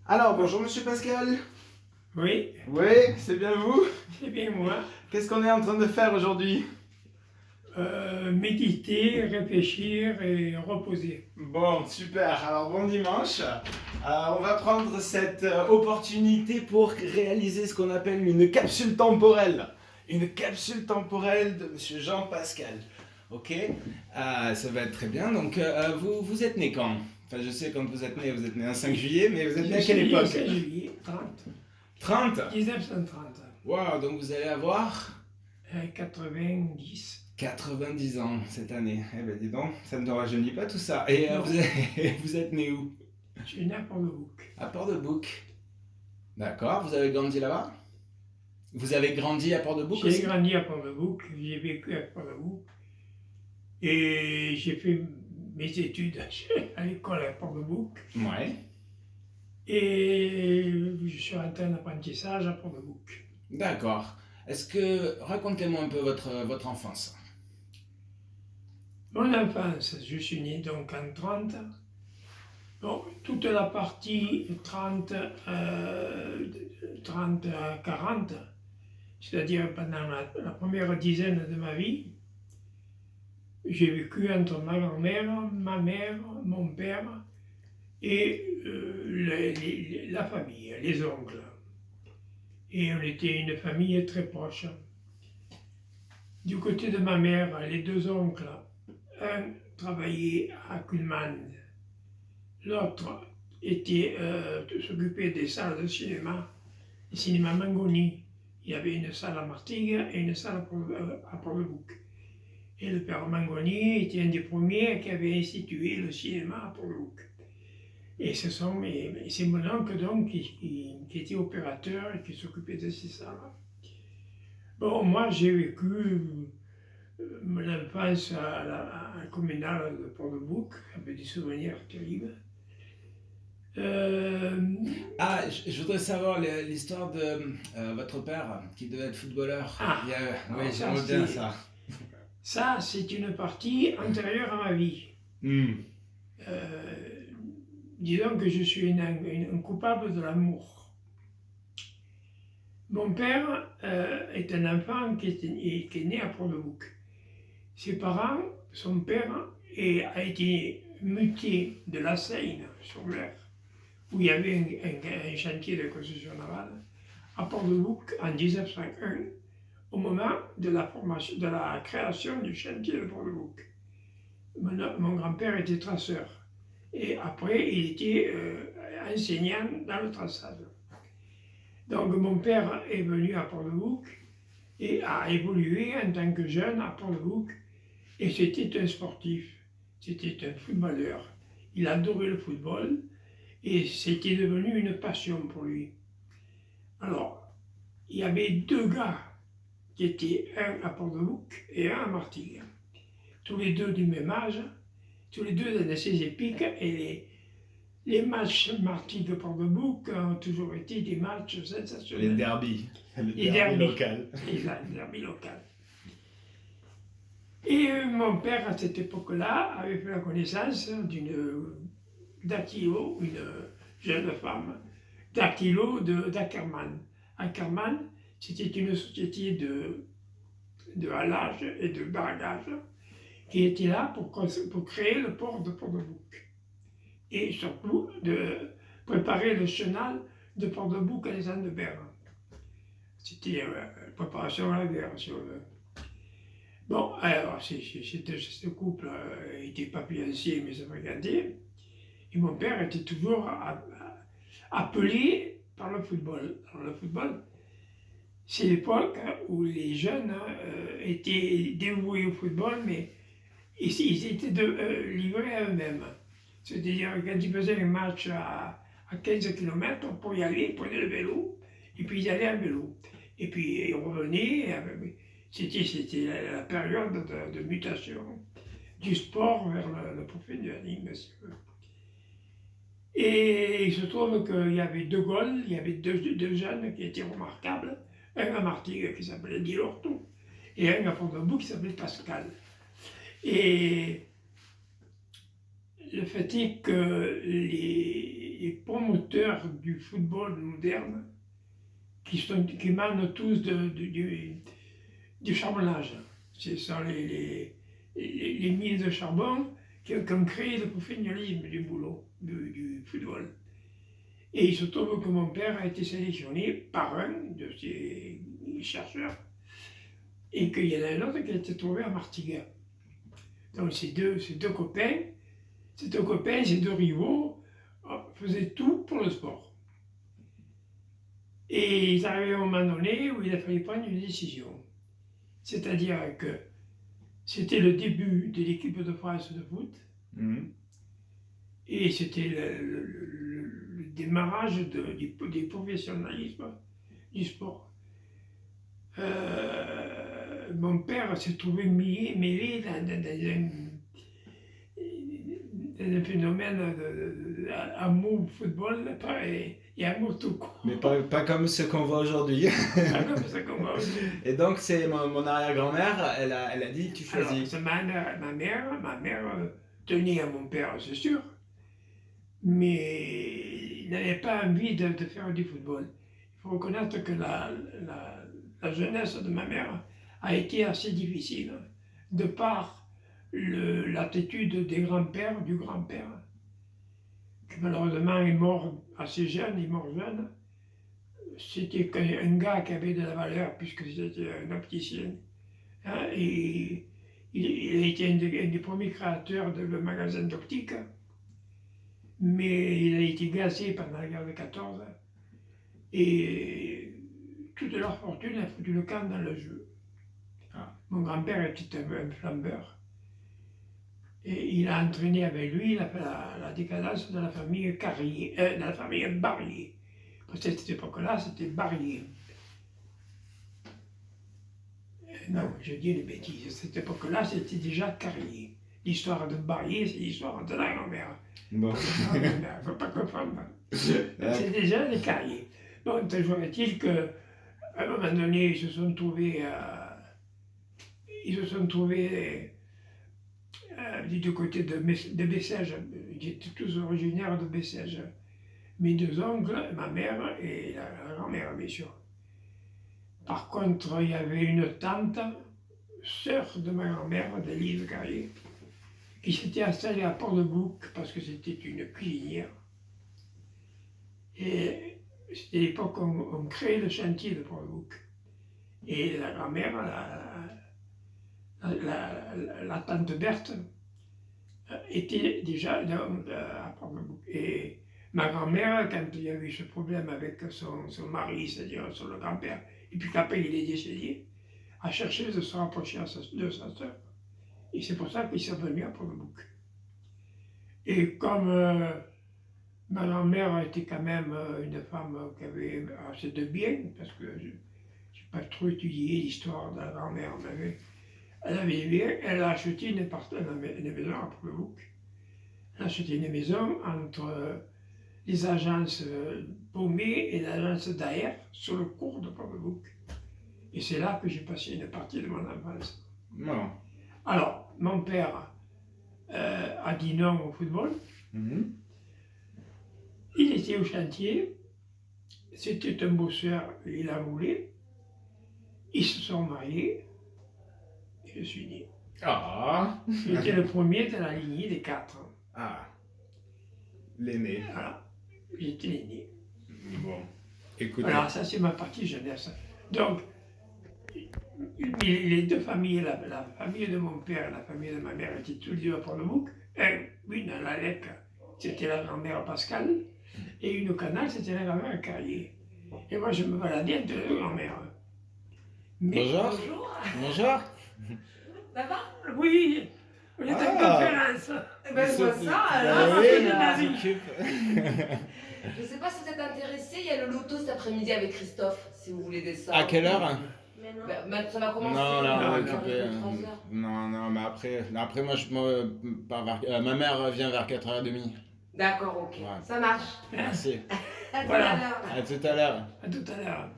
Alors, bonjour Monsieur Pascal. Oui, Oui, c'est bien vous. c'est bien moi. Qu'est-ce qu'on est en train de faire aujourd'hui? Méditer, réfléchir et reposer. Bon, super. Alors, bon dimanche. On va prendre cette opportunité pour réaliser ce qu'on appelle une capsule temporelle. Une capsule temporelle de Monsieur Jean Pascal. Ok. Ça va être très bien. Donc, vous êtes né quand? Enfin, je sais quand vous êtes né un 5 juillet, mais vous êtes né à quelle époque? 16 juillet 30, 30. 1930, Waouh, donc vous allez avoir 90. 90 ans cette année. Eh ben dis donc, ça ne rajeunit pas tout ça. Et Non, vous êtes né où? je suis né à Port-de-Bouc. À Port-de-Bouc. D'accord, vous avez grandi là-bas? Vous avez grandi à Port-de-Bouc J'ai aussi? grandi à Port-de-Bouc, j'ai vécu à Port-de-Bouc et j'ai fait mes études à l'école à Port-de-Bouc Ouais. et je suis rentré en apprentissage à Port-de-Bouc. D'accord. Racontez-moi un peu votre enfance. Mon enfance, je suis né donc en 30. Bon, toute la partie 30, 30 à 40, c'est-à-dire pendant la première dizaine de ma vie, j'ai vécu entre ma grand-mère, ma mère, mon père et la famille, les oncles. Et on était une famille très proche. Du côté de ma mère, les deux oncles, un travaillait à Kuhlmann, l'autre s'occupait des salles de cinéma, le cinéma Mangoni. Il y avait une salle à Martigues et une salle à Port-de-Bouc. Et le père Mangoni était un des premiers qui avait institué le cinéma à Port-de-Bouc. Et c'est mon oncle donc qui était opérateur et qui s'occupait de ces salles. Bon, moi j'ai vécu mon enfance à la communale de Port-de-Bouc, avec des souvenirs terribles. Je voudrais savoir l'histoire de votre père qui devait être footballeur. Oui, j'aimerais bien ça. Ça, c'est une partie antérieure à ma vie. Disons que je suis un coupable de l'amour. Mon père est un enfant qui est né à Port-de-Bouc. Ses parents, son père a été muté de la Seine sur mer, où il y avait un chantier de construction navale, à Port-de-Bouc en 1901, au moment de la création du chantier de Port-de-Bouc. Mon grand-père était traceur. Et après, il était enseignant dans le traçage. Donc mon père est venu à Port-de-Bouc et a évolué en tant que jeune à Port-de-Bouc. Et c'était un sportif, c'était un footballeur. Il adorait le football et c'était devenu une passion pour lui. Alors, il y avait deux gars qui étaient un à Port-de-Bouc et un à Martigues. Tous les deux du même âge, tous les deux dans ces épiques, et les matchs Martigues-Port-de-Bouc ont toujours été des matchs sensationnels. Les derbys. Les derbys locaux. Les derbys locaux. Et mon père, à cette époque-là, avait fait la connaissance d'Akilo, une jeune femme, d'Akilo d'Ackermann. Ackermann, c'était une société de halage et de barragage qui était là pour créer le port de Port-de-Bouc. Et surtout de préparer le chenal de Port-de-Bouc à les Andes de Berre. C'était préparation à la guerre, si on veut. Bon, alors, ce couple n'était pas fiancé, mais se fréquentait. Et mon père était toujours appelé par le football. Alors, le football, c'est l'époque où les jeunes étaient dévoués au football, mais ils étaient livrés à eux-mêmes. C'est-à-dire, quand ils faisaient un match à 15 km, pour y aller, ils prenaient le vélo, et puis ils allaient à vélo. Et puis ils revenaient. C'était la période de mutation du sport vers le professionnalisme. Et il se trouve qu'il y avait deux goals, il y avait deux jeunes qui étaient remarquables. Un à Martigues qui s'appelait Di Lorto et un à Port-de-Bouc qui s'appelait Pascal. Et le fait est que les promoteurs du football moderne qui émanent tous du charbonnage. Ce sont les mines de charbon qui ont créé le professionnalisme du boulot, du football. Et il se trouve que mon père a été sélectionné par un de ces chercheurs et qu'il y en a un autre qui a été trouvé à Martigues. Donc ces deux copains, ces deux rivaux faisaient tout pour le sport. Et ils arrivaient à un moment donné où il a fallu prendre une décision. C'est-à-dire que c'était le début de l'équipe de France de foot. Et c'était le démarrage des professionnalismes du sport. Mon père s'est trouvé mêlé dans un phénomène d'amour football et amour tout court. Mais pas comme ce qu'on voit aujourd'hui. Pas comme ça qu'on voit aujourd'hui. Et donc, c'est mon arrière-grand-mère, elle a dit tu choisis. Alors, c'est ma mère tenait à mon père, c'est sûr, mais il n'avait pas envie de faire du football. Il faut reconnaître que la jeunesse de ma mère a été assez difficile, de par l'attitude des grands-pères, du grand-père, qui malheureusement est mort assez jeune, C'était un gars qui avait de la valeur, puisque c'était un opticien. Hein, et il a été un des premiers créateurs de le magasin d'optique, mais il a été gazé pendant la guerre de 14, et toute leur fortune a foutu le camp dans le jeu. Mon grand-père était un flambeur. Et il a entraîné avec lui la décadence de la famille Carrier, de la famille Barrier. Parce que à cette époque-là, c'était Barrier. Non, je dis des bêtises. À cette époque-là, c'était déjà Carrier. L'histoire de Barrier, c'est l'histoire de la grand-mère. Bon. Il ne faut pas confondre. C'est déjà les Carrier. Bon, toujours est-il qu'à un moment donné, ils se sont trouvés du côté de Bessèges. Ils étaient tous originaires de Bessèges. Mes deux oncles, ma mère et la grand-mère, bien sûr. Par contre, il y avait une tante, sœur de ma grand-mère, d'Élise Carrier, qui s'était installée à Port-de-Bouc parce que c'était une cuisinière. Et c'était l'époque où on créait le chantier de Port-de-Bouc. Et la grand-mère, la tante Berthe, était déjà à Port-de-Bouc. Et ma grand-mère, quand il y a eu ce problème avec son mari, c'est-à-dire le grand-père, et puis qu'après il est décédé, a cherché de se rapprocher de sa sœur. Et c'est pour ça qu'ils sont venus à Port-de-Bouc. Et comme ma grand-mère était quand même une femme qui avait assez de bien, parce que je n'ai pas trop étudié l'histoire de la grand-mère, mais elle a acheté une maison à Port-de-Bouc. Elle a acheté une maison entre les agences Paumé et l'agence d'Aer sur le cours de Port-de-Bouc. Et c'est là que j'ai passé une partie de mon enfance. Non. Alors, mon père a dit non au football. Il était au chantier. C'était un bosseur, il a roulé. Ils se sont mariés. Et je suis né. Ah. J'étais le premier de la lignée des 4. Ah. L'aîné. Voilà. J'étais l'aîné. Bon. Écoutez. Voilà, ça c'est ma partie jeunesse. Donc, les deux familles, la famille de mon père et la famille de ma mère étaient tous les deux à Port-de-Bouc. Une à la Lec, c'était la grand-mère Pascal, et une au Canal, c'était la grand-mère Carrier. Et moi je me baladais entre les deux grand-mères. Bonjour. Bonjour. Ça va? Oui, on est en conférence. Eh ben, je vois ça, Bah alors. oui, c'est la vie. Je sais pas si vous êtes intéressé, il y a le loto cet après-midi avec Christophe, si vous voulez des sorts. À quelle heure? Mais non. Ça va commencer. Non, là, on Non, est non, occupé. 3 heures. Non, mais après moi, je pars ma mère vient vers 4h30. D'accord, ok. Ouais. Ça marche. Merci. À tout Voilà. à l'heure. À tout à l'heure. À tout à l'heure.